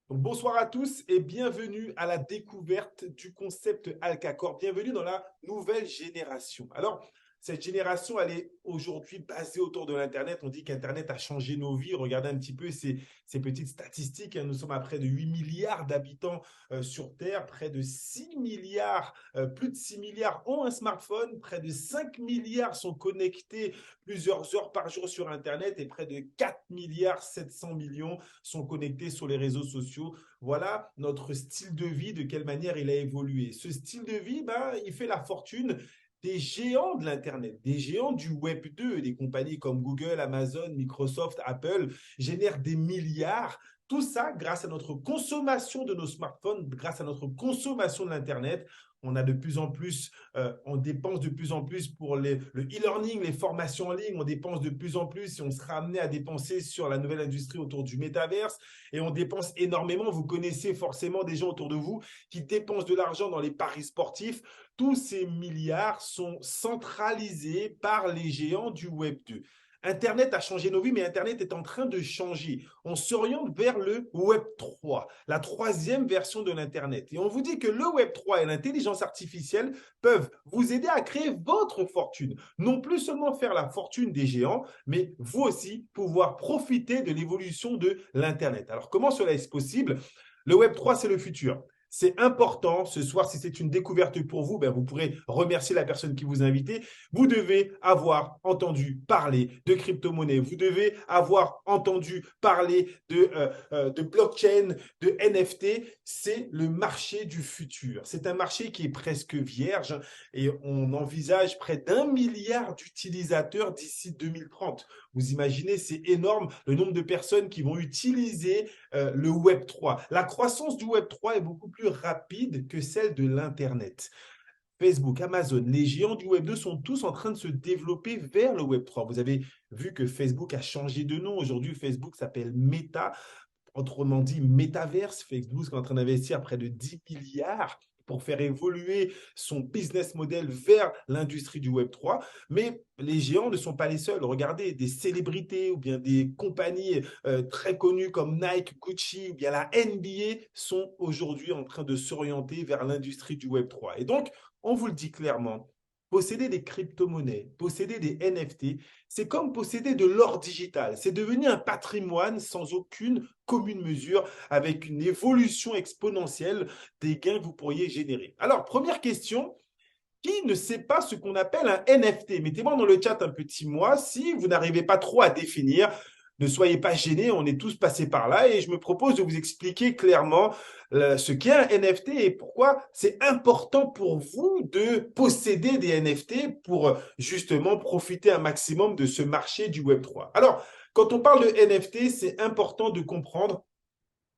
Bonsoir à tous et bienvenue à la découverte du concept Alcacor. Bienvenue dans la nouvelle génération. Alors, cette génération, elle est aujourd'hui basée autour de l'Internet. On dit qu'Internet a changé nos vies. Regardez un petit peu ces petites statistiques, hein. Nous sommes à près de 8 milliards d'habitants sur Terre. Près de 6 milliards, plus de 6 milliards ont un smartphone. Près de 5 milliards sont connectés plusieurs heures par jour sur Internet et près de 4 milliards 700 millions sont connectés sur les réseaux sociaux. Voilà notre style de vie, de quelle manière il a évolué. Ce style de vie, il fait la fortune des géants de l'Internet, des géants du Web 2, des compagnies comme Google, Amazon, Microsoft, Apple génèrent des milliards. Tout ça grâce à notre consommation de nos smartphones, grâce à notre consommation de l'Internet. On dépense de plus en plus pour le e-learning, les formations en ligne. On dépense de plus en plus et on sera amené à dépenser sur la nouvelle industrie autour du métaverse. Et on dépense énormément. Vous connaissez forcément des gens autour de vous qui dépensent de l'argent dans les paris sportifs. Tous ces milliards sont centralisés par les géants du Web 2. Internet a changé nos vies, mais Internet est en train de changer. On s'oriente vers le Web 3, la troisième version de l'Internet. Et on vous dit que le Web 3 et l'intelligence artificielle peuvent vous aider à créer votre fortune. Non plus seulement faire la fortune des géants, mais vous aussi pouvoir profiter de l'évolution de l'Internet. Alors, comment cela est possible? Le Web 3, c'est le futur. C'est important. Ce soir, si c'est une découverte pour vous, vous pourrez remercier la personne qui vous a invité. Vous devez avoir entendu parler de crypto-monnaie. Vous devez avoir entendu parler de blockchain, de NFT. C'est le marché du futur. C'est un marché qui est presque vierge et on envisage près d'1 milliard d'utilisateurs d'ici 2030. Vous imaginez, c'est énorme le nombre de personnes qui vont utiliser le Web 3. La croissance du Web 3 est beaucoup plus rapide que celle de l'Internet. Facebook, Amazon, les géants du Web 2 sont tous en train de se développer vers le Web 3. Vous avez vu que Facebook a changé de nom. Aujourd'hui, Facebook s'appelle Meta, autrement dit Metaverse. Facebook est en train d'investir près de 10 milliards pour faire évoluer son business model vers l'industrie du Web 3. Mais les géants ne sont pas les seuls. Regardez, des célébrités ou bien des compagnies très connues comme Nike, Gucci ou bien la NBA sont aujourd'hui en train de s'orienter vers l'industrie du Web 3. Et donc, on vous le dit clairement, posséder des crypto-monnaies, posséder des NFT, c'est comme posséder de l'or digital. C'est devenu un patrimoine sans aucune commune mesure, avec une évolution exponentielle des gains que vous pourriez générer. Alors, première question, qui ne sait pas ce qu'on appelle un NFT? Mettez-moi dans le chat un petit moi si vous n'arrivez pas trop à définir. Ne soyez pas gênés, on est tous passés par là et je me propose de vous expliquer clairement ce qu'est un NFT et pourquoi c'est important pour vous de posséder des NFT pour justement profiter un maximum de ce marché du Web 3. Alors, quand on parle de NFT, c'est important de comprendre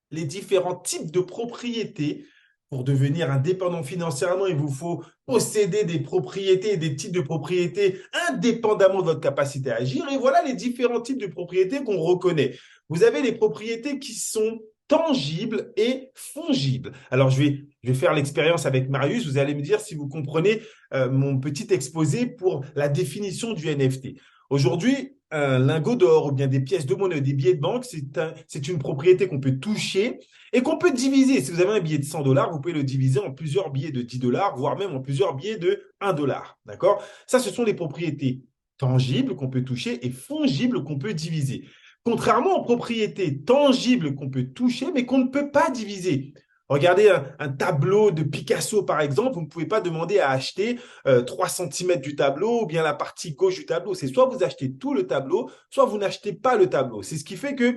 les différents types de propriétés. Pour devenir indépendant financièrement, il vous faut posséder des propriétés et des types de propriétés indépendamment de votre capacité à agir. Et voilà les différents types de propriétés qu'on reconnaît. Vous avez les propriétés qui sont tangibles et fongibles. Alors, je vais faire l'expérience avec Marius. Vous allez me dire si vous comprenez mon petit exposé pour la définition du NFT. Aujourd'hui, un lingot d'or ou bien des pièces de monnaie, des billets de banque, c'est une propriété qu'on peut toucher et qu'on peut diviser. Si vous avez un billet de 100 dollars, vous pouvez le diviser en plusieurs billets de 10 dollars, voire même en plusieurs billets de 1 dollar. D'accord? Ça, ce sont les propriétés tangibles qu'on peut toucher et fongibles qu'on peut diviser. Contrairement aux propriétés tangibles qu'on peut toucher, mais qu'on ne peut pas diviser. Regardez un tableau de Picasso, par exemple. Vous ne pouvez pas demander à acheter 3 cm du tableau ou bien la partie gauche du tableau. C'est soit vous achetez tout le tableau, soit vous n'achetez pas le tableau. C'est ce qui fait que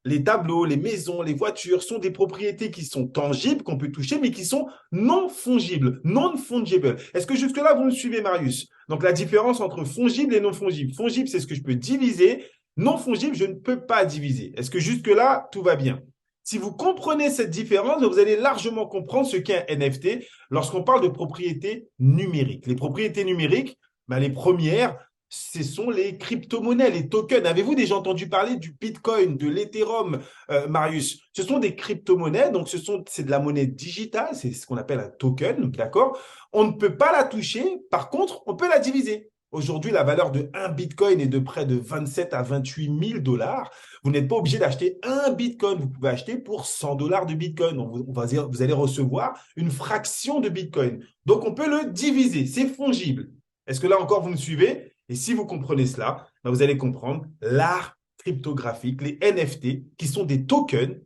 les tableaux, les maisons, les voitures sont des propriétés qui sont tangibles, qu'on peut toucher, mais qui sont non fongibles, non fungible. Est-ce que jusque-là, vous me suivez, Marius? Donc, la différence entre fongible et non fongible. Fongible, c'est ce que je peux diviser. Non fongible, je ne peux pas diviser. Est-ce que jusque-là, tout va bien? Si vous comprenez cette différence, vous allez largement comprendre ce qu'est un NFT lorsqu'on parle de propriétés numériques. Les propriétés numériques, les premières, ce sont les crypto-monnaies, les tokens. Avez-vous déjà entendu parler du Bitcoin, de l'Ethereum, Marius? Ce sont des crypto-monnaies, donc c'est de la monnaie digitale, c'est ce qu'on appelle un token, d'accord? On ne peut pas la toucher, par contre, on peut la diviser. Aujourd'hui, la valeur de un Bitcoin est de près de 27 à 28 000 dollars. Vous n'êtes pas obligé d'acheter un Bitcoin. Vous pouvez acheter pour 100 dollars de Bitcoin. Donc, on va dire, vous allez recevoir une fraction de Bitcoin. Donc, on peut le diviser. C'est fongible. Est-ce que là encore, vous me suivez? Et si vous comprenez cela, ben, vous allez comprendre l'art cryptographique, les NFT, qui sont des tokens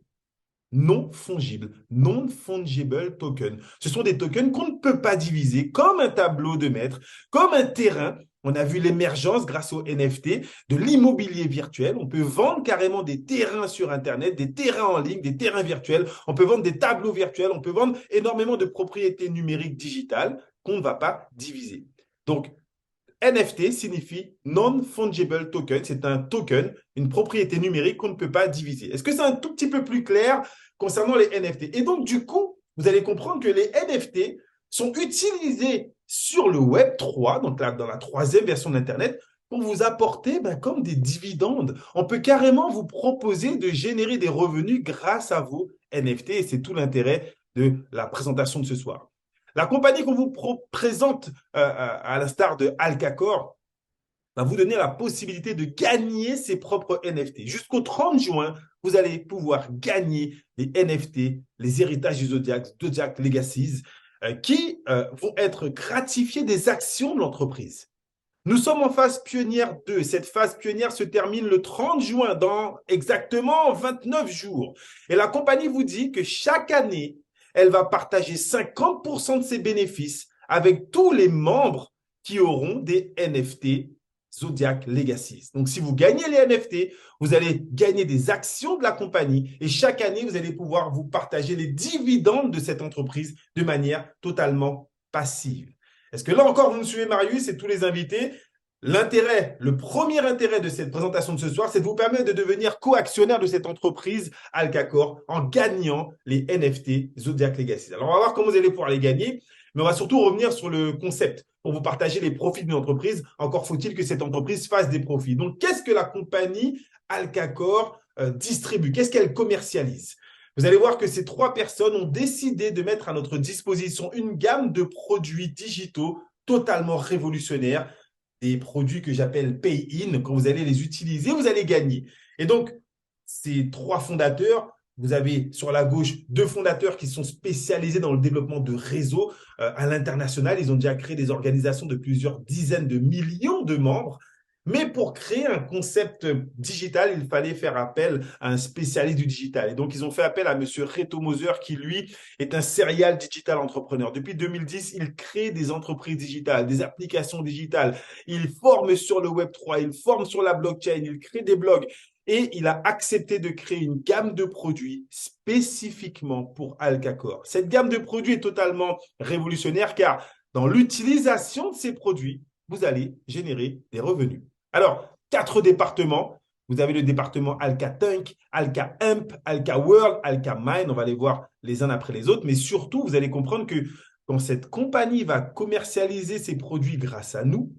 non fongibles, non fungible tokens. Ce sont des tokens qu'on ne peut pas diviser, comme un tableau de maître, comme un terrain. On a vu l'émergence grâce aux NFT de l'immobilier virtuel. On peut vendre carrément des terrains sur Internet, des terrains en ligne, des terrains virtuels. On peut vendre des tableaux virtuels. On peut vendre énormément de propriétés numériques digitales qu'on ne va pas diviser. Donc, NFT signifie Non-Fungible Token. C'est un token, une propriété numérique qu'on ne peut pas diviser. Est-ce que c'est un tout petit peu plus clair concernant les NFT? Et donc, du coup, vous allez comprendre que les NFT sont utilisés sur le Web 3, donc là, dans la troisième version d'Internet, pour vous apporter comme des dividendes. On peut carrément vous proposer de générer des revenus grâce à vos NFT et c'est tout l'intérêt de la présentation de ce soir. La compagnie qu'on vous présente, à l'instar de Alcacor, va vous donner la possibilité de gagner ses propres NFT. Jusqu'au 30 juin, vous allez pouvoir gagner les NFT, les héritages du Zodiac, Zodiac Legacies, qui vont être gratifiés des actions de l'entreprise. Nous sommes en phase pionnière 2. Cette phase pionnière se termine le 30 juin, dans exactement 29 jours. Et la compagnie vous dit que chaque année, elle va partager 50% de ses bénéfices avec tous les membres qui auront des NFT Zodiac Legacies. Donc, si vous gagnez les NFT, vous allez gagner des actions de la compagnie et chaque année, vous allez pouvoir vous partager les dividendes de cette entreprise de manière totalement passive. Est-ce que là encore, vous me suivez, Marius et tous les invités? L'intérêt, le premier intérêt de cette présentation de ce soir, c'est de vous permettre de devenir co-actionnaire de cette entreprise Alcacor en gagnant les NFT Zodiac Legacy. Alors, on va voir comment vous allez pouvoir les gagner, mais on va surtout revenir sur le concept pour vous partager les profits d'une entreprise. Encore faut-il que cette entreprise fasse des profits. Donc, qu'est-ce que la compagnie Alcacor distribue? Qu'est-ce qu'elle commercialise? Vous allez voir que ces trois personnes ont décidé de mettre à notre disposition une gamme de produits digitaux totalement révolutionnaires, des produits que j'appelle pay-in. Quand vous allez les utiliser, vous allez gagner. Et donc, ces trois fondateurs, vous avez sur la gauche deux fondateurs qui sont spécialisés dans le développement de réseaux à l'international. Ils ont déjà créé des organisations de plusieurs dizaines de millions de membres. Mais pour créer un concept digital, il fallait faire appel à un spécialiste du digital. Et donc, ils ont fait appel à M. Reto Moser, qui, lui, est un serial digital entrepreneur. Depuis 2010, il crée des entreprises digitales, des applications digitales. Il forme sur le Web3, il forme sur la blockchain, il crée des blogs. Et il a accepté de créer une gamme de produits spécifiquement pour Alcacor. Cette gamme de produits est totalement révolutionnaire car dans l'utilisation de ces produits, vous allez générer des revenus. Alors, 4 départements. Vous avez le département Alka Tank, Alka Hemp, Alka World, Alka Mine. On va les voir les uns après les autres. Mais surtout, vous allez comprendre que quand cette compagnie va commercialiser ses produits grâce à nous,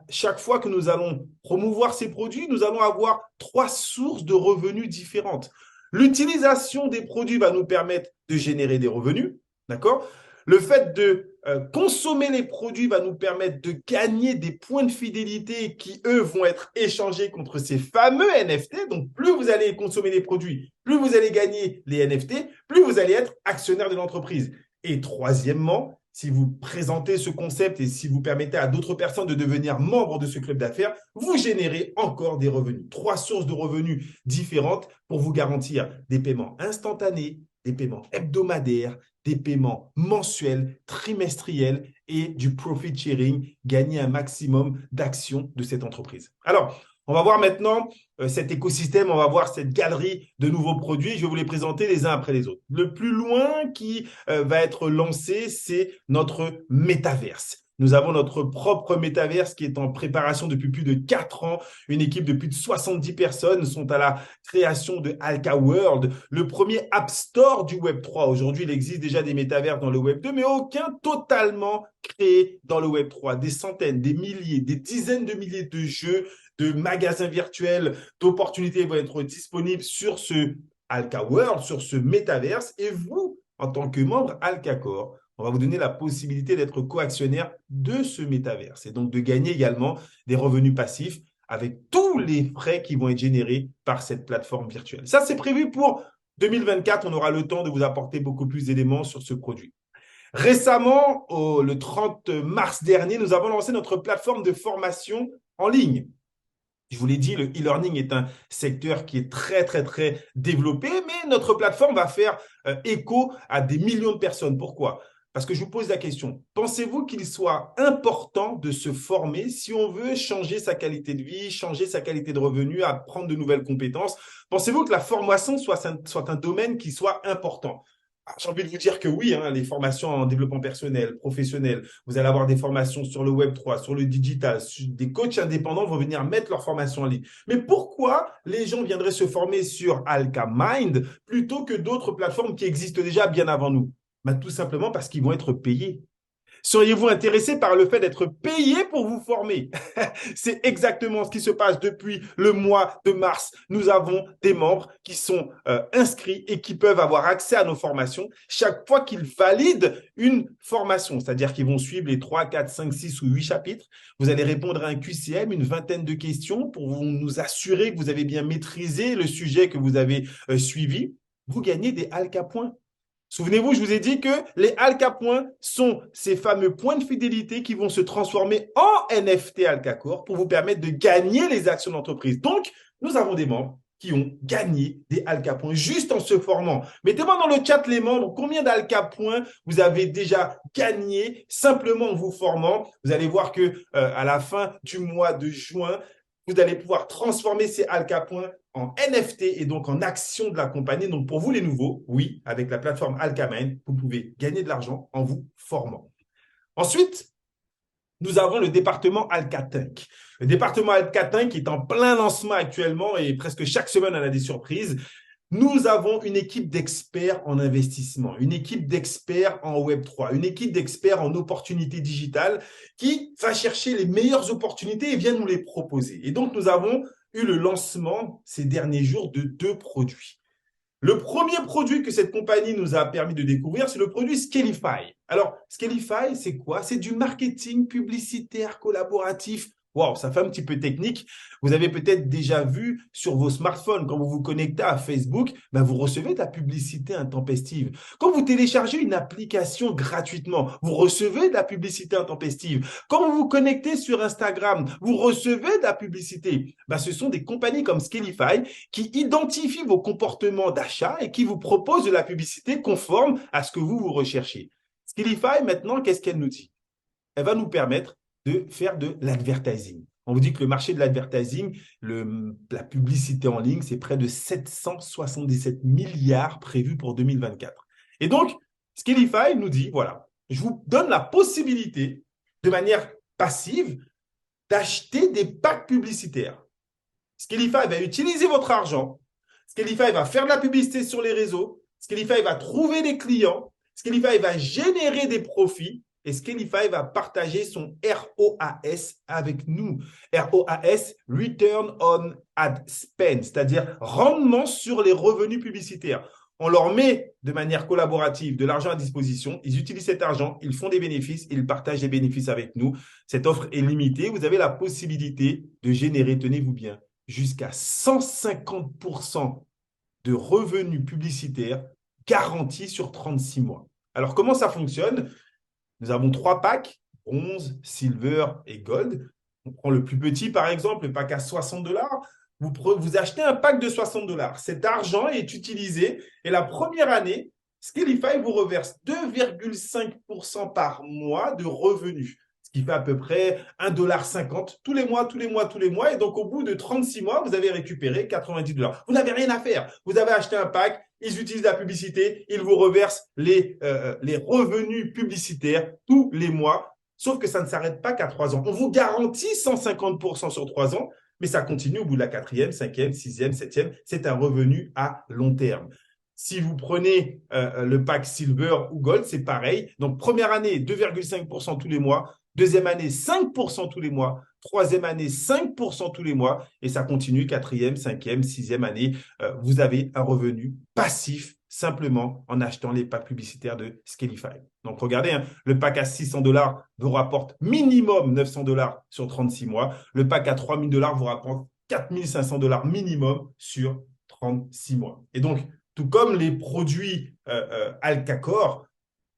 chaque fois que nous allons promouvoir ces produits, nous allons avoir 3 sources de revenus différentes. L'utilisation des produits va nous permettre de générer des revenus, d'accord? Le fait de consommer les produits va nous permettre de gagner des points de fidélité qui, eux, vont être échangés contre ces fameux NFT. Donc, plus vous allez consommer les produits, plus vous allez gagner les NFT, plus vous allez être actionnaire de l'entreprise. Et troisièmement, si vous présentez ce concept et si vous permettez à d'autres personnes de devenir membres de ce club d'affaires, vous générez encore des revenus. 3 sources de revenus différentes pour vous garantir des paiements instantanés, des paiements hebdomadaires, des paiements mensuels, trimestriels et du profit sharing, gagner un maximum d'actions de cette entreprise. Alors, on va voir maintenant cet écosystème, on va voir cette galerie de nouveaux produits. Je vais vous les présenter les uns après les autres. Le plus loin qui va être lancé, c'est notre métaverse. Nous avons notre propre métaverse qui est en préparation depuis plus de 4 ans. Une équipe de plus de 70 personnes sont à la création de Alka World, le premier App Store du Web 3. Aujourd'hui, il existe déjà des métavers dans le Web 2, mais aucun totalement créé dans le Web 3. Des centaines, des milliers, des dizaines de milliers de jeux, de magasins virtuels, d'opportunités vont être disponibles sur ce Alka World, sur ce métaverse. Et vous, en tant que membre Alcacor, On va vous donner la possibilité d'être coactionnaire de ce métaverse et donc de gagner également des revenus passifs avec tous les frais qui vont être générés par cette plateforme virtuelle. Ça, c'est prévu pour 2024. On aura le temps de vous apporter beaucoup plus d'éléments sur ce produit. Récemment, le 30 mars dernier, nous avons lancé notre plateforme de formation en ligne. Je vous l'ai dit, le e-learning est un secteur qui est très, très, très développé, mais notre plateforme va faire écho à des millions de personnes. Pourquoi? Parce que je vous pose la question, pensez-vous qu'il soit important de se former si on veut changer sa qualité de vie, changer sa qualité de revenu, apprendre de nouvelles compétences? Pensez-vous que la formation soit un domaine qui soit important? J'ai envie de vous dire que oui, hein, les formations en développement personnel, professionnel, vous allez avoir des formations sur le Web3, sur le digital, des coachs indépendants vont venir mettre leur formation en ligne. Mais pourquoi les gens viendraient se former sur Alchamind plutôt que d'autres plateformes qui existent déjà bien avant nous? Ben, tout simplement parce qu'ils vont être payés. Seriez-vous intéressé par le fait d'être payé pour vous former? C'est exactement ce qui se passe depuis le mois de mars. Nous avons des membres qui sont inscrits et qui peuvent avoir accès à nos formations chaque fois qu'ils valident une formation. C'est-à-dire qu'ils vont suivre les 3, 4, 5, 6 ou 8 chapitres. Vous allez répondre à un QCM, une vingtaine de questions pour nous assurer que vous avez bien maîtrisé le sujet que vous avez suivi. Vous gagnez des Alka points. Souvenez-vous, je vous ai dit que les Alka points sont ces fameux points de fidélité qui vont se transformer en NFT Alcacore pour vous permettre de gagner les actions d'entreprise. Donc, nous avons des membres qui ont gagné des Alka points juste en se formant. Mettez-moi dans le chat les membres, combien d'Alka points vous avez déjà gagné simplement en vous formant. Vous allez voir que à la fin du mois de juin, vous allez pouvoir transformer ces Alka points en NFT et donc en actions de la compagnie. Donc, pour vous, les nouveaux, oui, avec la plateforme Alchamind, vous pouvez gagner de l'argent en vous formant. Ensuite, nous avons le département Alcatank. Le département Alcatank est en plein lancement actuellement et presque chaque semaine, on a des surprises. Nous avons une équipe d'experts en investissement, une équipe d'experts en Web3, une équipe d'experts en opportunités digitales qui va chercher les meilleures opportunités et vient nous les proposer. Et donc, nous avons eu le lancement ces derniers jours de 2 produits. Le premier produit que cette compagnie nous a permis de découvrir, c'est le produit Scalify. Alors, Scalify, c'est quoi? C'est du marketing publicitaire collaboratif. Wow, ça fait un petit peu technique. Vous avez peut-être déjà vu sur vos smartphones, quand vous vous connectez à Facebook, ben vous recevez de la publicité intempestive. Quand vous téléchargez une application gratuitement, vous recevez de la publicité intempestive. Quand vous vous connectez sur Instagram, vous recevez de la publicité. Ben, ce sont des compagnies comme Scalify qui identifient vos comportements d'achat et qui vous proposent de la publicité conforme à ce que vous recherchez. Scalify, maintenant, qu'est-ce qu'elle nous dit? Elle va nous permettre de faire de l'advertising. On vous dit que le marché de l'advertising, la publicité en ligne, c'est près de 777 milliards prévus pour 2024. Et donc, Scalify nous dit, voilà, je vous donne la possibilité, de manière passive, d'acheter des packs publicitaires. Scalify va utiliser votre argent. Scalify va faire de la publicité sur les réseaux. Scalify va trouver des clients. Scalify va générer des profits. Et Scalify va partager son ROAS avec nous. ROAS, Return on Ad Spend, c'est-à-dire rendement sur les revenus publicitaires. On leur met de manière collaborative de l'argent à disposition. Ils utilisent cet argent, ils font des bénéfices, ils partagent des bénéfices avec nous. Cette offre est limitée. Vous avez la possibilité de générer, tenez-vous bien, jusqu'à 150% de revenus publicitaires garantis sur 36 mois. Alors, comment ça fonctionne? Nous avons 3 packs, bronze, silver et gold. On prend le plus petit, par exemple, le pack à $60. Vous achetez un pack de $60. Cet argent est utilisé et la première année, Scalify vous reverse 2,5% par mois de revenus, ce qui fait à peu près $1,50 tous les mois, tous les mois, tous les mois. Et donc, au bout de 36 mois, vous avez récupéré $90. Vous n'avez rien à faire. Vous avez acheté un pack, ils utilisent la publicité, ils vous reversent les revenus publicitaires tous les mois. Sauf que ça ne s'arrête pas qu'à 3 ans. On vous garantit 150% sur 3 ans, mais ça continue au bout de la 4e, 5e, 6e, 7e. C'est un revenu à long terme. Si vous prenez le pack Silver ou Gold, c'est pareil. Donc, première année, 2,5% tous les mois. Deuxième année, 5% tous les mois. Troisième année, 5% tous les mois. Et ça continue, 4e, 5e, 6e année. Vous avez un revenu passif simplement en achetant les packs publicitaires de Skelify. Donc, regardez, hein, le pack à $600 vous rapporte minimum $900 sur 36 mois. Le pack à $3000 vous rapporte $4500 minimum sur 36 mois. Et donc, tout comme les produits Alcacor,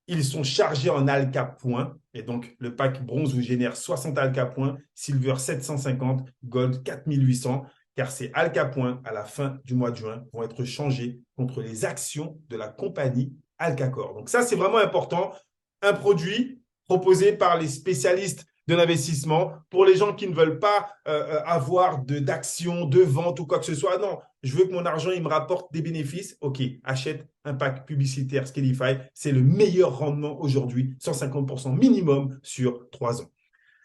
ils sont chargés en Alca points. Et donc, le pack bronze vous génère 60 Alca points, silver 750, gold 4800, car ces Alca points, à la fin du mois de juin, vont être changés contre les actions de la compagnie Alcacor. Donc ça, c'est vraiment important. Un produit proposé par les spécialistes de l'investissement pour les gens qui ne veulent pas avoir d'actions, de vente ou quoi que ce soit. Non, je veux que mon argent, il me rapporte des bénéfices. OK, achète un pack publicitaire Skelify. C'est le meilleur rendement aujourd'hui, 150% minimum sur 3 ans.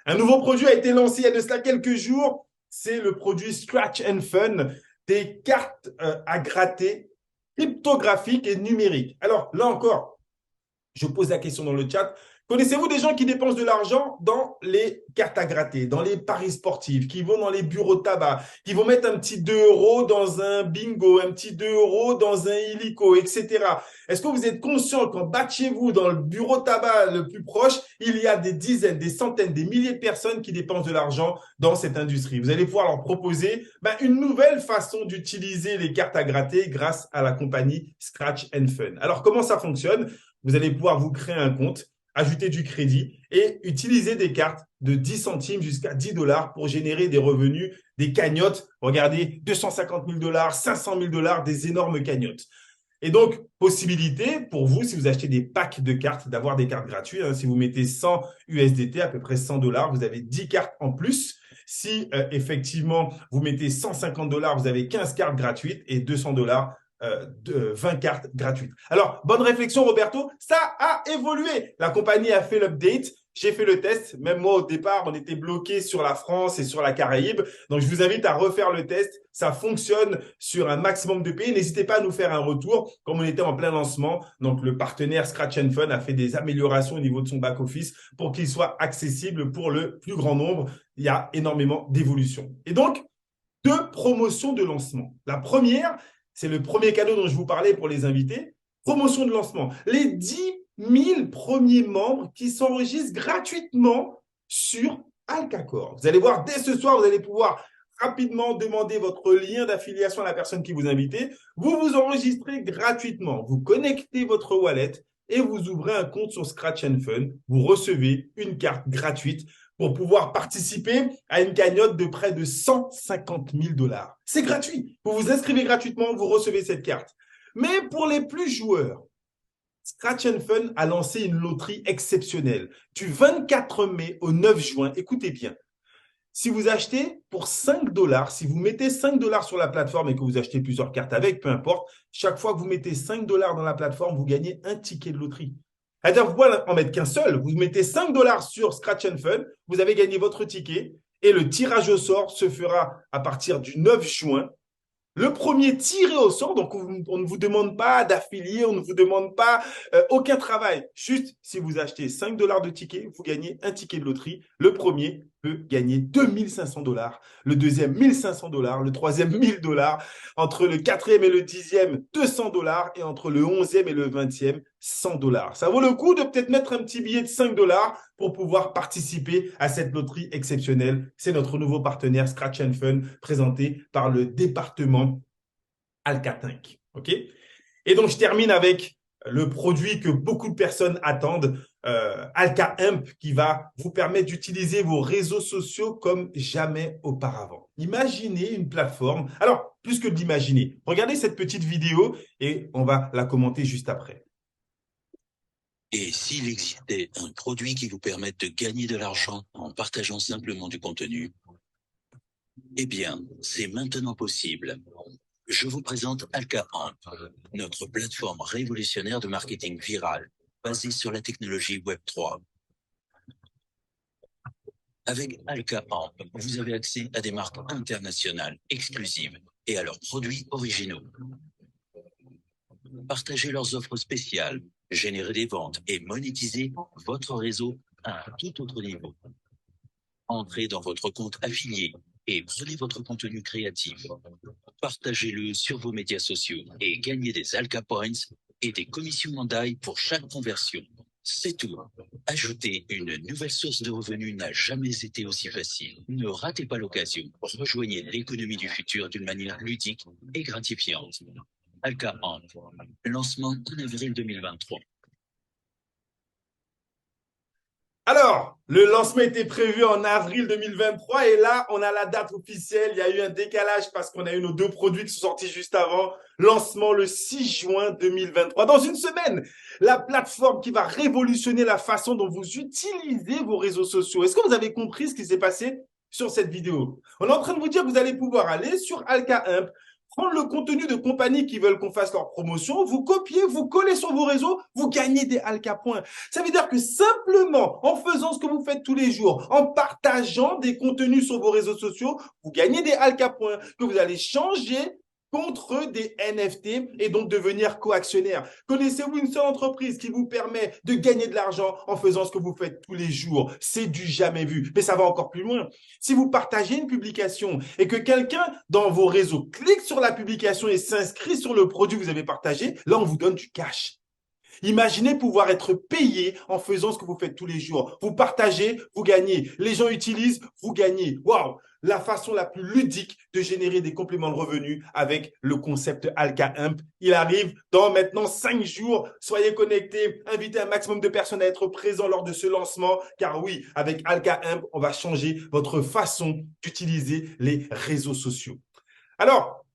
Un nouveau produit a été lancé il y a de cela quelques jours. C'est le produit Scratch and Fun, des cartes à gratter cryptographiques et numériques. Alors, là encore, je pose la question dans le chat. Connaissez-vous des gens qui dépensent de l'argent dans les cartes à gratter, dans les paris sportifs, qui vont dans les bureaux de tabac, qui vont mettre un petit 2 € dans un bingo, un petit 2 € dans un illico, etc. Est-ce que vous êtes conscient qu'en bas de chez vous, dans le bureau de tabac le plus proche, il y a des dizaines, des centaines, des milliers de personnes qui dépensent de l'argent dans cette industrie? Vous allez pouvoir leur proposer une nouvelle façon d'utiliser les cartes à gratter grâce à la compagnie Scratch and Fun. Alors, comment ça fonctionne? Vous allez pouvoir vous créer un compte, ajouter du crédit et utiliser des cartes de 10 centimes jusqu'à $10 pour générer des revenus, des cagnottes. Regardez, 250 000 $, 500 000 $, des énormes cagnottes. Et donc, possibilité pour vous, si vous achetez des packs de cartes, d'avoir des cartes gratuites. Si vous mettez 100 USDT, à peu près $100, vous avez 10 cartes en plus. Si effectivement, vous mettez 150 $, vous avez 15 cartes gratuites et 200 $, de 20 cartes gratuites. Alors, bonne réflexion, Roberto. Ça a évolué. La compagnie a fait l'update. J'ai fait le test. Même moi, au départ, on était bloqué sur la France et sur la Caraïbe. Donc, je vous invite à refaire le test. Ça fonctionne sur un maximum de pays. N'hésitez pas à nous faire un retour. Comme on était en plein lancement, donc le partenaire Scratch and Fun a fait des améliorations au niveau de son back-office pour qu'il soit accessible pour le plus grand nombre. Il y a énormément d'évolutions. Et donc, 2 promotions de lancement. La première, c'est le premier cadeau dont je vous parlais pour les invités. Promotion de lancement. Les 10 000 premiers membres qui s'enregistrent gratuitement sur Alcacor. Vous allez voir, dès ce soir, vous allez pouvoir rapidement demander votre lien d'affiliation à la personne qui vous invite. Vous vous enregistrez gratuitement. Vous connectez votre wallet et vous ouvrez un compte sur Scratch and Fun. Vous recevez une carte gratuite pour pouvoir participer à une cagnotte de près de 150 000 $. C'est gratuit. Vous vous inscrivez gratuitement, vous recevez cette carte. Mais pour les plus joueurs, Scratch and Fun a lancé une loterie exceptionnelle du 24 mai au 9 juin. Écoutez bien. Si vous achetez pour 5 $, si vous mettez 5 $ sur la plateforme et que vous achetez plusieurs cartes avec, peu importe, chaque fois que vous mettez 5 $ dans la plateforme, vous gagnez un ticket de loterie. C'est-à-dire, vous pouvez en mettre qu'un seul. Vous mettez 5 $ sur Scratch and Fun, vous avez gagné votre ticket et le tirage au sort se fera à partir du 9 juin. Le premier tiré au sort, donc on ne vous demande pas d'affilier, on ne vous demande pas aucun travail. Juste, si vous achetez 5 $ de ticket, vous gagnez un ticket de loterie. Le premier peut gagner 2500 $, le deuxième 1500 $, le troisième 1000 $, entre le quatrième et le 10e 200 $ et entre le 11e et le 20e 100 $. Ça vaut le coup de peut-être mettre un petit billet de 5 $ pour pouvoir participer à cette loterie exceptionnelle. C'est notre nouveau partenaire Scratch and Fun présenté par le département Alcatinc. OK? Et donc, je termine avec le produit que beaucoup de personnes attendent, Alka Imp, qui va vous permettre d'utiliser vos réseaux sociaux comme jamais auparavant. Imaginez une plateforme. Alors, plus que d'imaginer, regardez cette petite vidéo et on va la commenter juste après. Et s'il existait un produit qui vous permette de gagner de l'argent en partageant simplement du contenu, eh bien, c'est maintenant possible. Je vous présente Alka Amp, notre plateforme révolutionnaire de marketing viral basée sur la technologie Web3. Avec Alka Amp, vous avez accès à des marques internationales exclusives et à leurs produits originaux. Partagez leurs offres spéciales, générez des ventes et monétisez votre réseau à un tout autre niveau. Entrez dans votre compte affilié et prenez votre contenu créatif. Partagez-le sur vos médias sociaux et gagnez des Alka Points et des commissions mandailles pour chaque conversion. C'est tout. Ajouter une nouvelle source de revenus n'a jamais été aussi facile. Ne ratez pas l'occasion. Rejoignez l'économie du futur d'une manière ludique et gratifiante. Alka Amp. Lancement en avril 2023. Alors, le lancement était prévu en avril 2023 et là, on a la date officielle. Il y a eu un décalage parce qu'on a eu nos deux produits qui sont sortis juste avant. Lancement le 6 juin 2023. Dans une semaine, la plateforme qui va révolutionner la façon dont vous utilisez vos réseaux sociaux. Est-ce que vous avez compris ce qui s'est passé sur cette vidéo? On est en train de vous dire que vous allez pouvoir aller sur Alka Imp, prendre le contenu de compagnies qui veulent qu'on fasse leur promotion, vous copiez, vous collez sur vos réseaux, vous gagnez des Alka points. Ça veut dire que simplement en faisant ce que vous faites tous les jours, en partageant des contenus sur vos réseaux sociaux, vous gagnez des Alka points que vous allez changer contre des NFT et donc devenir coactionnaire. Connaissez-vous une seule entreprise qui vous permet de gagner de l'argent en faisant ce que vous faites tous les jours? C'est du jamais vu. Mais ça va encore plus loin. Si vous partagez une publication et que quelqu'un dans vos réseaux clique sur la publication et s'inscrit sur le produit que vous avez partagé, là, on vous donne du cash. Imaginez pouvoir être payé en faisant ce que vous faites tous les jours. Vous partagez, vous gagnez. Les gens utilisent, vous gagnez. Waouh! La façon la plus ludique de générer des compléments de revenus avec le concept Alka Imp. Il arrive dans maintenant 5 jours. Soyez connectés, invitez un maximum de personnes à être présents lors de ce lancement. Car oui, avec Alka Imp, on va changer votre façon d'utiliser les réseaux sociaux. Alors,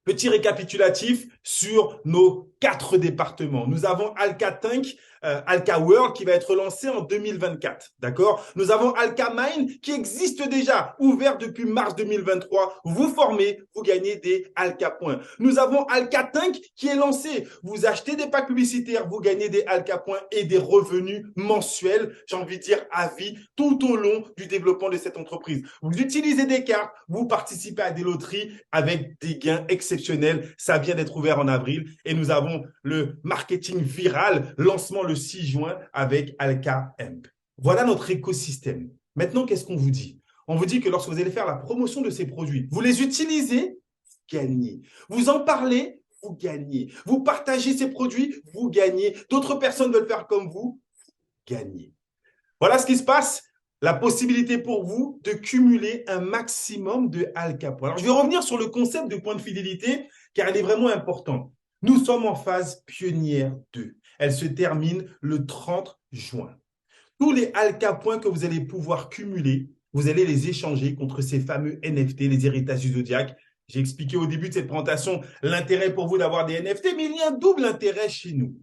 petit récapitulatif sur nos 4 départements. Nous avons Alka Tank, Alka World qui va être lancé en 2024. D'accord? Nous avons Alka Mine qui existe déjà, ouvert depuis mars 2023. Vous formez, vous gagnez des Alka points. Nous avons Alka Tank qui est lancé. Vous achetez des packs publicitaires, vous gagnez des Alka points et des revenus mensuels, j'ai envie de dire à vie, tout au long du développement de cette entreprise. Vous utilisez des cartes, vous participez à des loteries avec des gains exceptionnels. Ça vient d'être ouvert en avril et nous avons le marketing viral, lancement le 6 juin avec Alka Imp. Voilà notre écosystème. Maintenant, qu'est-ce qu'on vous dit? On vous dit que lorsque vous allez faire la promotion de ces produits, vous les utilisez, vous gagnez. Vous en parlez, vous gagnez. Vous partagez ces produits, vous gagnez. D'autres personnes veulent faire comme vous, gagnez. Voilà ce qui se passe. La possibilité pour vous de cumuler un maximum de Alka points. Alors, je vais revenir sur le concept de point de fidélité car il est vraiment important. Nous sommes en phase pionnière 2. Elle se termine le 30 juin. Tous les Alka points que vous allez pouvoir cumuler, vous allez les échanger contre ces fameux NFT, les héritages du Zodiac. J'ai expliqué au début de cette présentation l'intérêt pour vous d'avoir des NFT, mais il y a un double intérêt chez nous.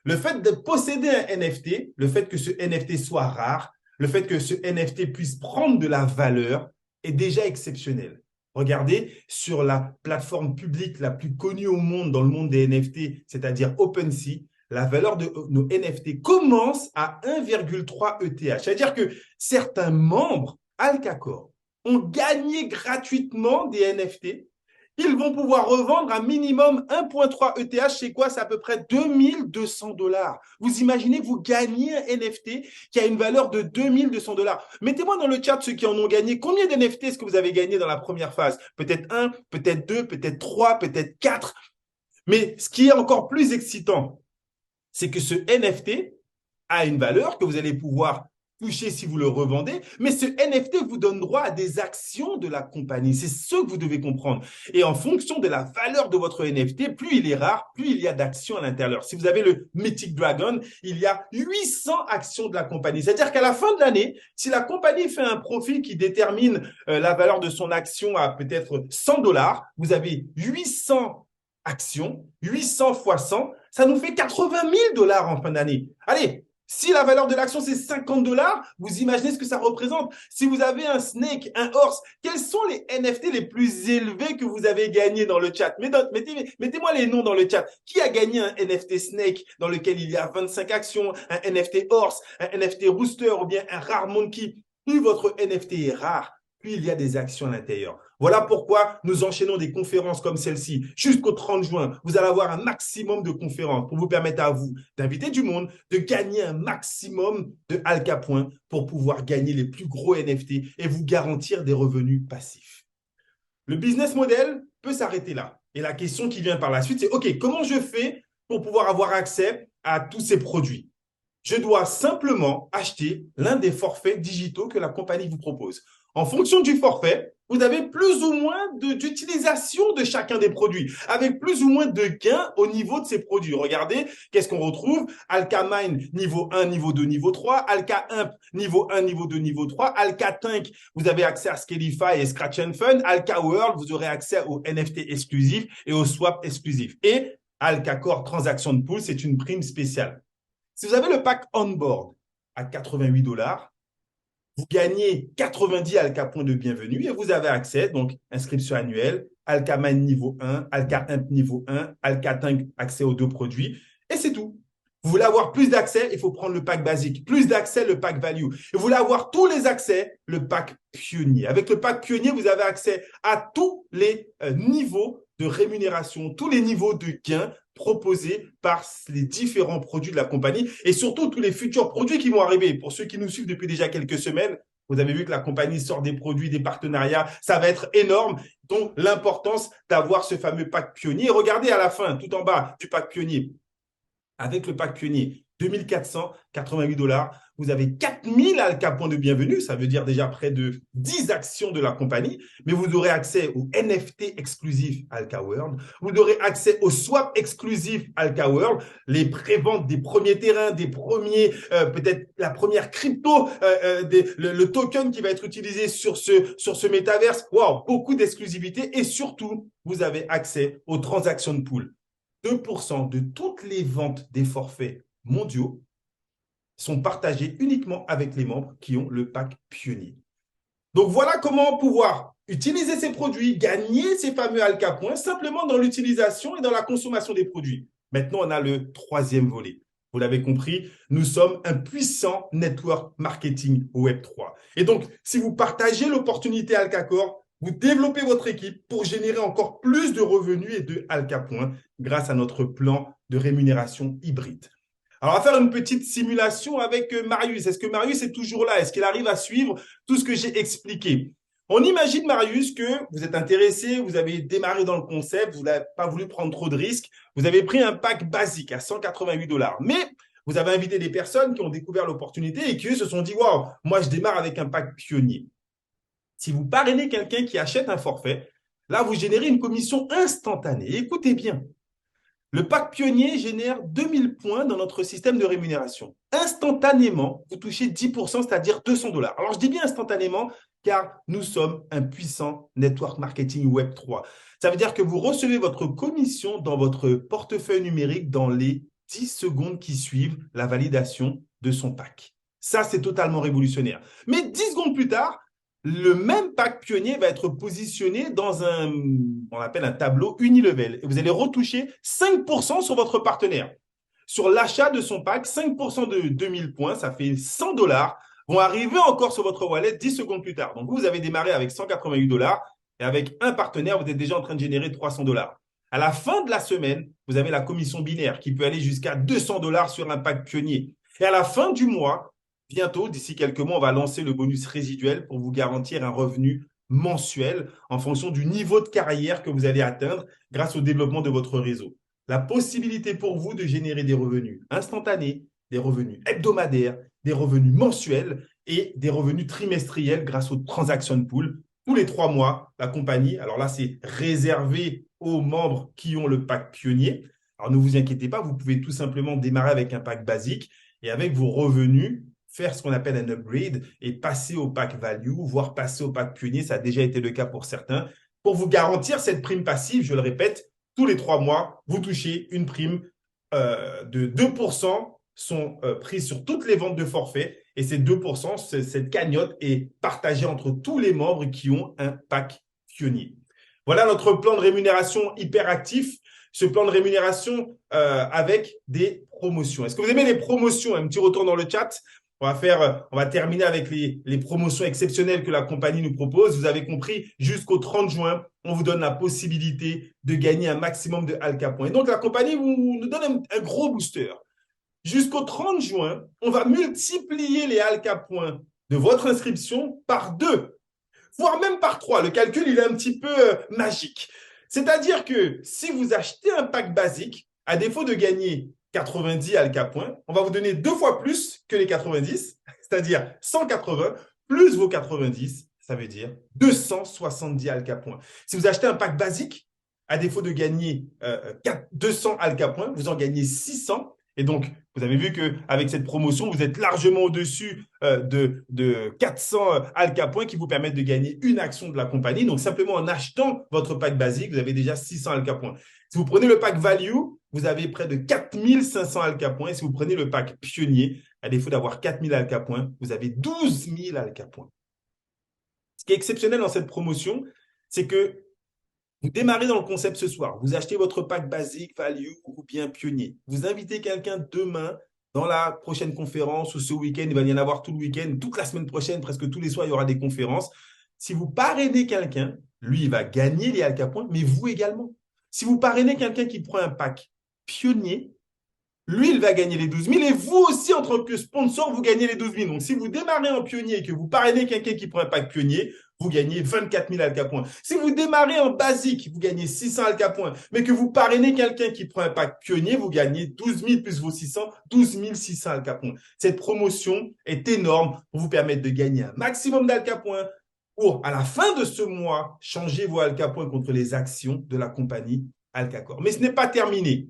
Le fait de posséder un NFT, le fait que ce NFT soit rare, le fait que ce NFT puisse prendre de la valeur est déjà exceptionnel. Regardez, sur la plateforme publique la plus connue au monde dans le monde des NFT, c'est-à-dire OpenSea, la valeur de nos NFT commence à 1,3 ETH. C'est-à-dire que certains membres AlkaCore ont gagné gratuitement des NFT. Ils vont pouvoir revendre un minimum 1,3 ETH. C'est quoi? C'est à peu près 2200 $. Vous imaginez, vous gagnez un NFT qui a une valeur de 2200 $. Mettez-moi dans le chat ceux qui en ont gagné. Combien d'NFT est-ce que vous avez gagné dans la première phase? Peut-être 1, peut-être 2, peut-être 3, peut-être 4. Mais ce qui est encore plus excitant, c'est que ce NFT a une valeur que vous allez pouvoir toucher si vous le revendez, mais ce NFT vous donne droit à des actions de la compagnie. C'est ce que vous devez comprendre. Et en fonction de la valeur de votre NFT, plus il est rare, plus il y a d'actions à l'intérieur. Si vous avez le Mythic Dragon, il y a 800 actions de la compagnie. C'est-à-dire qu'à la fin de l'année, si la compagnie fait un profil qui détermine la valeur de son action à peut-être 100 $, vous avez 800 actions, 800 fois 100, ça nous fait 80 000 $ en fin d'année. Allez, si la valeur de l'action, c'est 50 $, vous imaginez ce que ça représente. Si vous avez un snake, un horse, quels sont les NFT les plus élevés que vous avez gagnés dans le chat? Mettez-moi les noms dans le chat. Qui a gagné un NFT snake dans lequel il y a 25 actions, un NFT horse, un NFT rooster ou bien un rare monkey? Plus votre NFT est rare, plus il y a des actions à l'intérieur. Voilà pourquoi nous enchaînons des conférences comme celle-ci. Jusqu'au 30 juin, vous allez avoir un maximum de conférences pour vous permettre à vous d'inviter du monde, de gagner un maximum de Alka points pour pouvoir gagner les plus gros NFT et vous garantir des revenus passifs. Le business model peut s'arrêter là. Et la question qui vient par la suite, c'est OK, comment je fais pour pouvoir avoir accès à tous ces produits. Je dois simplement acheter l'un des forfaits digitaux que la compagnie vous propose. En fonction du forfait, vous avez plus ou moins d'utilisation de chacun des produits, avec plus ou moins de gains au niveau de ces produits. Regardez, qu'est-ce qu'on retrouve? Alkamine, niveau 1, niveau 2, niveau 3. Alka Imp, niveau 1, niveau 2, niveau 3. Alka Tank, vous avez accès à Scalify et Scratch and Fun. Alka World, vous aurez accès aux NFT exclusifs et aux swaps exclusifs. Et Alka Core Transaction Pool, c'est une prime spéciale. Si vous avez le pack on-board à 88 $, vous gagnez 90 Alka points de bienvenue et vous avez accès, donc inscription annuelle, Alka Mine niveau 1, Alka Imp niveau 1, Alka Tank, accès aux 2 produits, et c'est tout. Vous voulez avoir plus d'accès, il faut prendre le pack basique. Plus d'accès, le pack value. Et vous voulez avoir tous les accès, le pack pionnier. Avec le pack pionnier, vous avez accès à tous les niveaux de rémunération, tous les niveaux de gains proposés par les différents produits de la compagnie et surtout tous les futurs produits qui vont arriver. Pour ceux qui nous suivent depuis déjà quelques semaines, vous avez vu que la compagnie sort des produits, des partenariats, ça va être énorme. Donc, l'importance d'avoir ce fameux pack pionnier. Regardez à la fin, tout en bas du pack pionnier. Avec le pack pionnier, 2488 $, vous avez 4000 Alka points de bienvenue, ça veut dire déjà près de 10 actions de la compagnie, mais vous aurez accès aux NFT exclusifs Alka World, vous aurez accès aux swaps exclusifs Alka World, les préventes des premiers terrains, des premiers, peut-être la première crypto, le token qui va être utilisé sur ce métaverse. Wow, beaucoup d'exclusivité et surtout, vous avez accès aux transactions pool. 2% de toutes les ventes des forfaits mondiaux sont partagés uniquement avec les membres qui ont le pack pionnier. Donc, voilà comment pouvoir utiliser ces produits, gagner ces fameux Alka points simplement dans l'utilisation et dans la consommation des produits. Maintenant, on a le troisième volet. Vous l'avez compris, nous sommes un puissant network marketing Web3. Et donc, si vous partagez l'opportunité Alka Core, vous développez votre équipe pour générer encore plus de revenus et de Alka points grâce à notre plan de rémunération hybride. Alors, on va faire une petite simulation avec Marius. Est-ce que Marius est toujours là? Est-ce qu'il arrive à suivre tout ce que j'ai expliqué? On imagine, Marius, que vous êtes intéressé, vous avez démarré dans le concept, vous n'avez pas voulu prendre trop de risques, vous avez pris un pack basique à 188 $. Mais vous avez invité des personnes qui ont découvert l'opportunité et qui se sont dit « Waouh, moi, je démarre avec un pack pionnier ». Si vous parrainez quelqu'un qui achète un forfait, là, vous générez une commission instantanée. Écoutez bien, le pack pionnier génère 2000 points dans notre système de rémunération. Instantanément, vous touchez 10%, c'est-à-dire 200 $. Alors, je dis bien instantanément, car nous sommes un puissant network marketing Web3. Ça veut dire que vous recevez votre commission dans votre portefeuille numérique dans les 10 secondes qui suivent la validation de son pack. Ça, c'est totalement révolutionnaire. Mais 10 secondes plus tard, le même pack pionnier va être positionné dans on appelle un tableau unilevel. Et vous allez retoucher 5% sur votre partenaire. Sur l'achat de son pack, 5% de 2000 points, ça fait 100 $, vont arriver encore sur votre wallet 10 secondes plus tard. Donc, vous avez démarré avec 188 $ et avec un partenaire, vous êtes déjà en train de générer 300 $. À la fin de la semaine, vous avez la commission binaire qui peut aller jusqu'à 200 $ sur un pack pionnier. Et à la fin du mois, bientôt, d'ici quelques mois, on va lancer le bonus résiduel pour vous garantir un revenu mensuel en fonction du niveau de carrière que vous allez atteindre grâce au développement de votre réseau. La possibilité pour vous de générer des revenus instantanés, des revenus hebdomadaires, des revenus mensuels et des revenus trimestriels grâce aux transaction pool. Tous les 3 mois, la compagnie, alors là, c'est réservé aux membres qui ont le pack pionnier. Alors, ne vous inquiétez pas, vous pouvez tout simplement démarrer avec un pack basique et avec vos revenus, faire ce qu'on appelle un upgrade et passer au pack value, voire passer au pack pionnier. Ça a déjà été le cas pour certains. Pour vous garantir cette prime passive, je le répète, tous les 3 mois, vous touchez une prime de 2% sont prises sur toutes les ventes de forfait. Et ces 2%, cette cagnotte est partagée entre tous les membres qui ont un pack pionnier. Voilà notre plan de rémunération hyper actif. Ce plan de rémunération avec des promotions. Est-ce que vous aimez les promotions? Un petit retour dans le chat. On va terminer avec les promotions exceptionnelles que la compagnie nous propose. Vous avez compris, jusqu'au 30 juin, on vous donne la possibilité de gagner un maximum de Alka points. Et donc, la compagnie nous donne un gros booster. Jusqu'au 30 juin, on va multiplier les Alka points de votre inscription par 2, voire même par 3. Le calcul, il est un petit peu magique. C'est-à-dire que si vous achetez un pack basique, à défaut de gagner 90 Alka points, on va vous donner 2 fois plus que les 90, c'est-à-dire 180 plus vos 90, ça veut dire 270 Alka points. Si vous achetez un pack basique, à défaut de gagner 200 Alka points, vous en gagnez 600. Et donc, vous avez vu qu'avec cette promotion, vous êtes largement au-dessus de 400 Alka points qui vous permettent de gagner une action de la compagnie. Donc, simplement en achetant votre pack basique, vous avez déjà 600 Alka points. Si vous prenez le pack value, vous avez près de 4500 Alka points. Et si vous prenez le pack pionnier, à défaut d'avoir 4000 Alka points, vous avez 12 000 Alka points. Ce qui est exceptionnel dans cette promotion, c'est que vous démarrez dans le concept ce soir. Vous achetez votre pack basique, value ou bien pionnier. Vous invitez quelqu'un demain dans la prochaine conférence ou ce week-end. Il va y en avoir tout le week-end, toute la semaine prochaine, presque tous les soirs, il y aura des conférences. Si vous parrainez quelqu'un, lui, il va gagner les Alka points, mais vous également. Si vous parrainez quelqu'un qui prend un pack pionnier, lui, il va gagner les 12 000 et vous aussi, en tant que sponsor, vous gagnez les 12 000. Donc, si vous démarrez en pionnier et que vous parrainez quelqu'un qui prend un pack pionnier, vous gagnez 24 000 Alka points. Si vous démarrez en basique, vous gagnez 600 Alka points, mais que vous parrainez quelqu'un qui prend un pack pionnier, vous gagnez 12 000 plus vos 600, 12 600 Alka points. Cette promotion est énorme pour vous permettre de gagner un maximum d'Alka points pour, à la fin de ce mois, changer vos Alka points contre les actions de la compagnie Alkacor. Mais ce n'est pas terminé.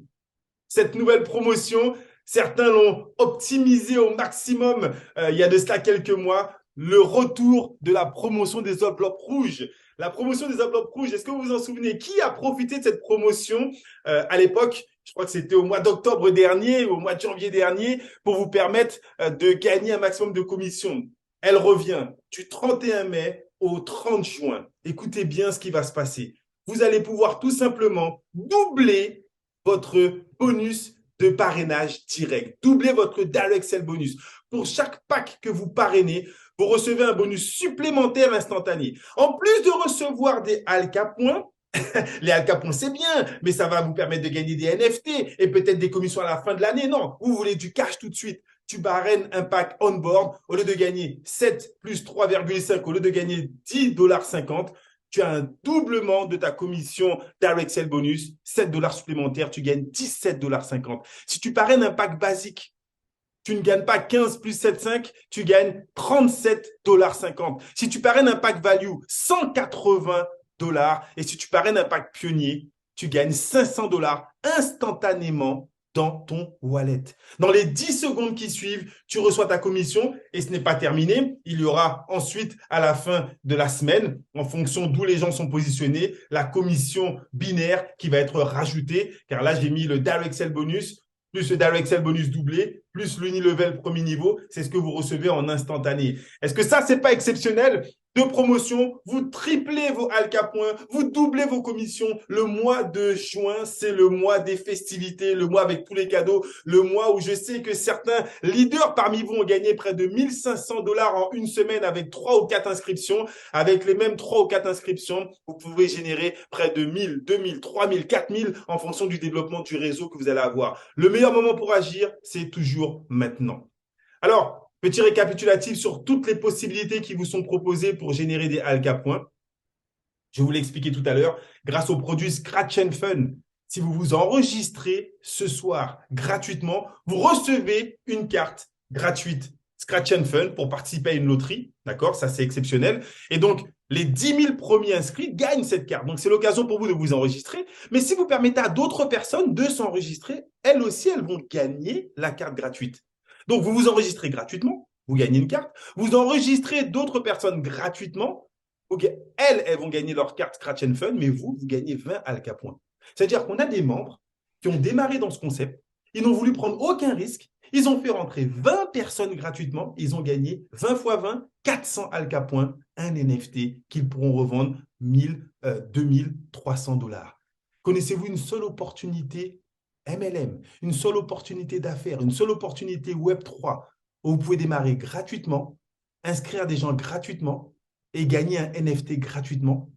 Cette nouvelle promotion, certains l'ont optimisée au maximum il y a de cela quelques mois, le retour de la promotion des enveloppes rouges. La promotion des enveloppes rouges, est-ce que vous vous en souvenez? Qui a profité de cette promotion à l'époque? Je crois que c'était au mois d'octobre dernier, au mois de janvier dernier, pour vous permettre de gagner un maximum de commissions. Elle revient du 31 mai au 30 juin. Écoutez bien ce qui va se passer. Vous allez pouvoir tout simplement doubler votre bonus de parrainage direct. Doublez votre Direct Sell bonus. Pour chaque pack que vous parrainez, vous recevez un bonus supplémentaire instantané. En plus de recevoir des Alka points, les Alka points, c'est bien, mais ça va vous permettre de gagner des NFT et peut-être des commissions à la fin de l'année. Non, vous voulez du cash tout de suite. Tu parraines un pack on-board, au lieu de gagner 7 plus 3,5, au lieu de gagner 10,50 $, tu as un doublement de ta commission Direct Sell bonus, 7 $ supplémentaires, tu gagnes 17,50 $. Si tu parraines un pack basique, tu ne gagnes pas 15 plus 7,5, tu gagnes 37,50 $. Si tu parraines un pack value, 180 $. Et si tu parraines un pack pionnier, tu gagnes 500 $ instantanément dans ton wallet. Dans les 10 secondes qui suivent, tu reçois ta commission et ce n'est pas terminé. Il y aura ensuite, à la fin de la semaine, en fonction d'où les gens sont positionnés, la commission binaire qui va être rajoutée. Car là, j'ai mis le Direct Sell bonus, plus le Direct Sell bonus doublé, plus l'unilevel premier niveau. C'est ce que vous recevez en instantané. Est-ce que ça, c'est pas exceptionnel? De promotion, vous triplez vos Alka points, vous doublez vos commissions. Le mois de juin, c'est le mois des festivités, le mois avec tous les cadeaux, le mois où je sais que certains leaders parmi vous ont gagné près de 1500 $ en une semaine avec 3 ou 4 inscriptions. Avec les mêmes 3 ou 4 inscriptions, vous pouvez générer près de 1000, 2000, 3000, 4000 en fonction du développement du réseau que vous allez avoir. Le meilleur moment pour agir, c'est toujours maintenant. Alors, petit récapitulatif sur toutes les possibilités qui vous sont proposées pour générer des Alka points. Je vous l'ai expliqué tout à l'heure, grâce au produit Scratch and Fun. Si vous vous enregistrez ce soir gratuitement, vous recevez une carte gratuite Scratch and Fun pour participer à une loterie. D'accord? Ça, c'est exceptionnel. Et donc, les 10 000 premiers inscrits gagnent cette carte. Donc, c'est l'occasion pour vous de vous enregistrer. Mais si vous permettez à d'autres personnes de s'enregistrer, elles aussi, elles vont gagner la carte gratuite. Donc, vous vous enregistrez gratuitement, vous gagnez une carte. Vous enregistrez d'autres personnes gratuitement. Elles vont gagner leur carte Scratch and Fun, mais vous gagnez 20 Alka points. C'est-à-dire qu'on a des membres qui ont démarré dans ce concept. Ils n'ont voulu prendre aucun risque. Ils ont fait rentrer 20 personnes gratuitement. Ils ont gagné 20 fois 20, 400 Alka points, un NFT qu'ils pourront revendre 1000, 2000, 300 $. Connaissez-vous une seule opportunité MLM, une seule opportunité d'affaires, une seule opportunité Web3 où vous pouvez démarrer gratuitement, inscrire des gens gratuitement et gagner un NFT gratuitement?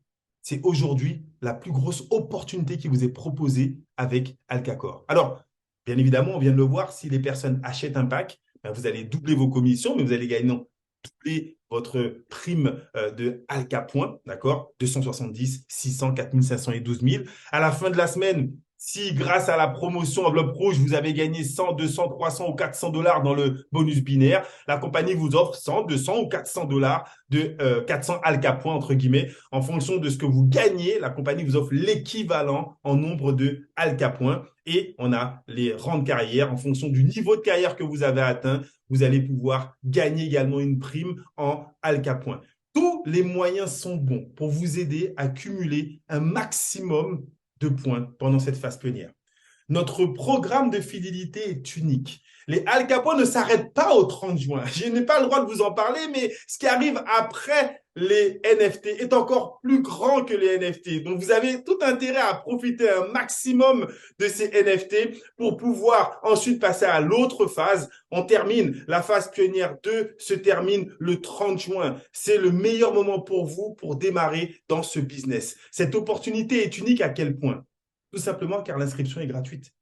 C'est aujourd'hui la plus grosse opportunité qui vous est proposée avec Alkacor. Alors, bien évidemment, on vient de le voir, si les personnes achètent un pack, ben vous allez doubler vos commissions, mais vous allez gagner doubler votre prime de Alka points, d'accord? 270, 600, 4500 et 12 000. À la fin de la semaine, Si grâce à la promotion enveloppe rouge, vous avez gagné 100, 200, 300 ou 400 dollars dans le bonus binaire, la compagnie vous offre 100, 200 ou 400 dollars de 400 Alka points, entre guillemets. En fonction de ce que vous gagnez, la compagnie vous offre l'équivalent en nombre de Alka points. Et on a les rangs de carrière. En fonction du niveau de carrière que vous avez atteint, vous allez pouvoir gagner également une prime en Alka points. Tous les moyens sont bons pour vous aider à cumuler un maximum de points pendant cette phase pionnière. Notre programme de fidélité est unique. Les Al Capone ne s'arrêtent pas au 30 juin. Je n'ai pas le droit de vous en parler, mais ce qui arrive après les NFT est encore plus grand que les NFT. Donc, vous avez tout intérêt à profiter un maximum de ces NFT pour pouvoir ensuite passer à l'autre phase. On termine, la phase pionnière 2 se termine le 30 juin. C'est le meilleur moment pour vous pour démarrer dans ce business. Cette opportunité est unique à quel point? Tout simplement car l'inscription est gratuite.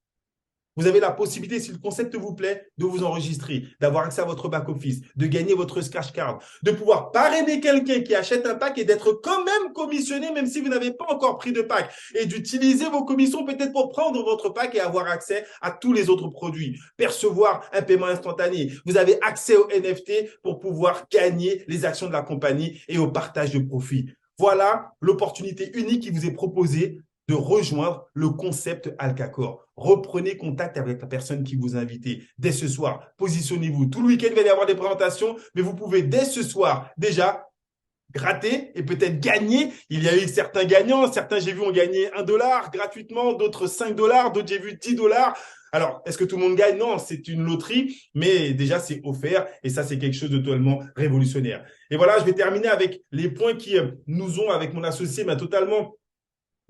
Vous avez la possibilité, si le concept vous plaît, de vous enregistrer, d'avoir accès à votre back-office, de gagner votre scratch card, de pouvoir parrainer quelqu'un qui achète un pack et d'être quand même commissionné, même si vous n'avez pas encore pris de pack, et d'utiliser vos commissions peut-être pour prendre votre pack et avoir accès à tous les autres produits, percevoir un paiement instantané. Vous avez accès aux NFT pour pouvoir gagner les actions de la compagnie et au partage de profits. Voilà l'opportunité unique qui vous est proposée de rejoindre le concept Alcacor. Reprenez contact avec la personne qui vous a invité dès ce soir. Positionnez-vous. Tout le week-end, il va y avoir des présentations, mais vous pouvez dès ce soir déjà gratter et peut-être gagner. Il y a eu certains gagnants. Certains, j'ai vu, ont gagné 1 dollar gratuitement, d'autres 5 dollars, d'autres, j'ai vu 10 dollars. Alors, est-ce que tout le monde gagne? Non, c'est une loterie, mais déjà, c'est offert et ça, c'est quelque chose de totalement révolutionnaire. Et voilà, je vais terminer avec les points qui nous ont, avec mon associé, totalement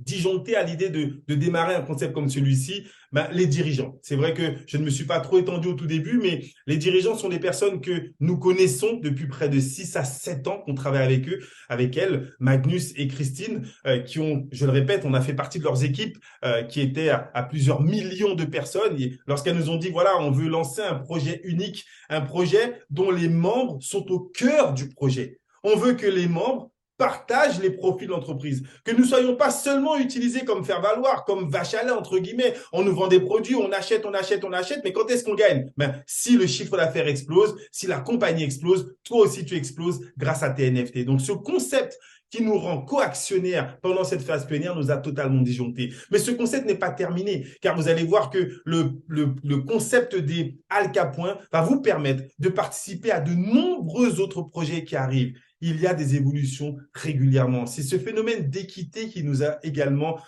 disjoncté à l'idée de démarrer un concept comme celui-ci, les dirigeants. C'est vrai que je ne me suis pas trop étendu au tout début, mais les dirigeants sont des personnes que nous connaissons depuis près de 6 à 7 ans qu'on travaille avec eux, avec elles, Magnus et Christine, qui ont, je le répète, on a fait partie de leurs équipes qui étaient à plusieurs millions de personnes. Et lorsqu'elles nous ont dit, voilà, on veut lancer un projet unique, un projet dont les membres sont au cœur du projet. On veut que les membres partage les profits de l'entreprise. Que nous ne soyons pas seulement utilisés comme faire valoir, comme vache à lait, entre guillemets. On nous vend des produits, on achète, mais quand est-ce qu'on gagne? Si le chiffre d'affaires explose, si la compagnie explose, toi aussi tu exploses grâce à tes NFT. Donc ce concept qui nous rend coactionnaires pendant cette phase plénière nous a totalement disjonctés. Mais ce concept n'est pas terminé, car vous allez voir que le concept des Alka points va vous permettre de participer à de nombreux autres projets qui arrivent. Il y a des évolutions régulièrement. C'est ce phénomène d'équité qui nous a également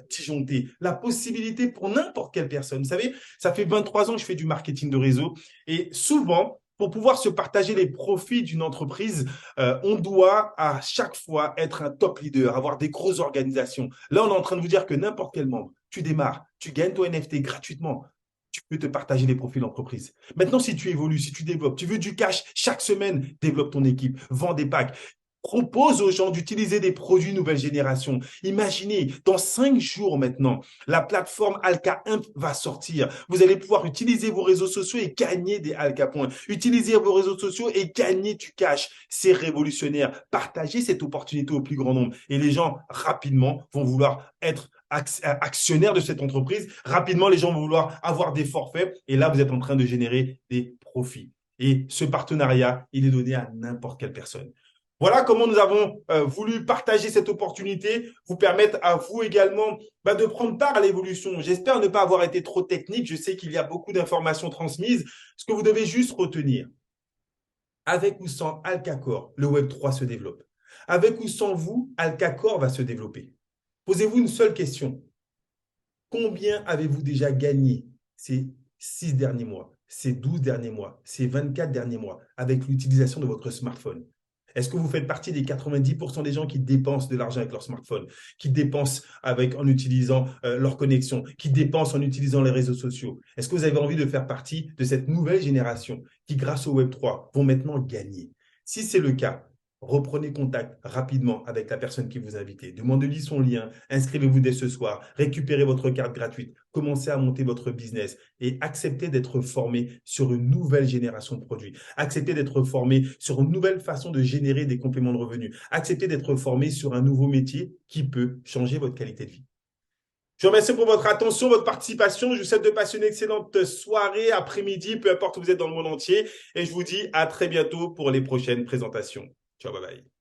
disjonctés. La possibilité pour n'importe quelle personne. Vous savez, ça fait 23 ans que je fais du marketing de réseau et souvent, pour pouvoir se partager les profits d'une entreprise, on doit à chaque fois être un top leader, avoir des grosses organisations. Là, on est en train de vous dire que n'importe quel membre, tu démarres, tu gagnes ton NFT gratuitement, tu peux te partager les profils d'entreprise. Maintenant, si tu évolues, si tu développes, tu veux du cash chaque semaine, développe ton équipe, vends des packs. Propose aux gens d'utiliser des produits nouvelle génération. Imaginez, dans 5 jours maintenant, la plateforme Alka Imp va sortir. Vous allez pouvoir utiliser vos réseaux sociaux et gagner des Alka points. Utiliser vos réseaux sociaux et gagner du cash. C'est révolutionnaire. Partagez cette opportunité au plus grand nombre. Et les gens, rapidement, vont vouloir être actionnaires de cette entreprise. Rapidement, les gens vont vouloir avoir des forfaits. Et là, vous êtes en train de générer des profits. Et ce partenariat, il est donné à n'importe quelle personne. Voilà comment nous avons voulu partager cette opportunité, vous permettre à vous également de prendre part à l'évolution. J'espère ne pas avoir été trop technique. Je sais qu'il y a beaucoup d'informations transmises. Ce que vous devez juste retenir, avec ou sans Alcacor, le Web3 se développe. Avec ou sans vous, Alcacor va se développer. Posez-vous une seule question. Combien avez-vous déjà gagné ces 6 derniers mois, ces 12 derniers mois, ces 24 derniers mois avec l'utilisation de votre smartphone? Est-ce que vous faites partie des 90% des gens qui dépensent de l'argent avec leur smartphone, qui dépensent en utilisant leur connexion, qui dépensent en utilisant les réseaux sociaux? Est-ce que vous avez envie de faire partie de cette nouvelle génération qui, grâce au Web3, vont maintenant gagner? Si c'est le cas, reprenez contact rapidement avec la personne qui vous a invité. Demandez-lui son lien, inscrivez-vous dès ce soir, récupérez votre carte gratuite, commencez à monter votre business et acceptez d'être formé sur une nouvelle génération de produits. Acceptez d'être formé sur une nouvelle façon de générer des compléments de revenus. Acceptez d'être formé sur un nouveau métier qui peut changer votre qualité de vie. Je vous remercie pour votre attention, votre participation. Je vous souhaite de passer une excellente soirée, après-midi, peu importe où vous êtes dans le monde entier. Et je vous dis à très bientôt pour les prochaines présentations. Ciao, bye bye.